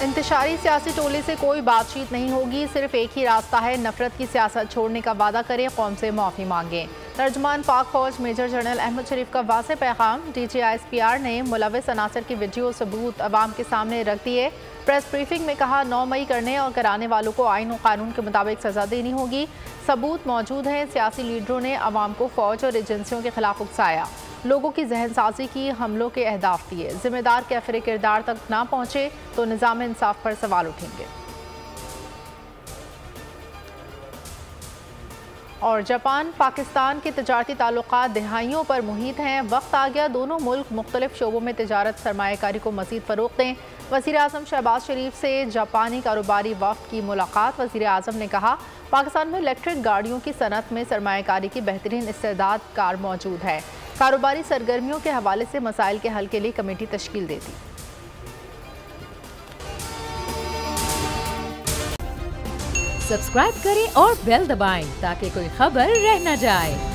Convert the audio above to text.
इंतशारी सियासी टोले से कोई बातचीत नहीं होगी, सिर्फ एक ही रास्ता है, नफरत की सियासत छोड़ने का वादा करें, कौम से माफ़ी मांगें। तर्जुमान पाक फौज मेजर जनरल अहमद शरीफ का वाज़ेह पैगाम। DGISPR ने मुलविस अनासर की वीडियो सबूत अवाम के सामने रख दिए। प्रेस ब्रीफिंग में कहा 9 मई करने और कराने वालों को आइन और कानून के मुताबिक सजा देनी होगी। सबूत मौजूद हैं। सियासी लीडरों ने अवाम को फौज और एजेंसियों के खिलाफ उकसाया, लोगों की जहन साजी की, हमलों के अहदाफ दिए। जिम्मेदार कैफरे किरदार तक ना पहुंचे तो निज़ाम इंसाफ पर सवाल उठेंगे। और जापान पाकिस्तान के तजारती ताल्लुकात दहाइयों पर मुहित हैं। वक्त आ गया दोनों मुल्क मुख्तलिफ शोबों में तजारत सरमायाकारी को मज़ीद फ़रोग़ दें। वज़ीर आज़म शहबाज शरीफ से जापानी कारोबारी वफ़द की मुलाकात। वज़ीर आज़म ने कहा पाकिस्तान में इलेक्ट्रिक गाड़ियों की सनत में सरमायाकारी की बेहतरीन इस्तेदाद कार मौजूद है। कारोबारी सरगर्मियों के हवाले से मसाइल के हल के लिए कमेटी तश्कील दे दी। सब्सक्राइब करें और बेल दबाएं ताकि कोई खबर रह न जाए।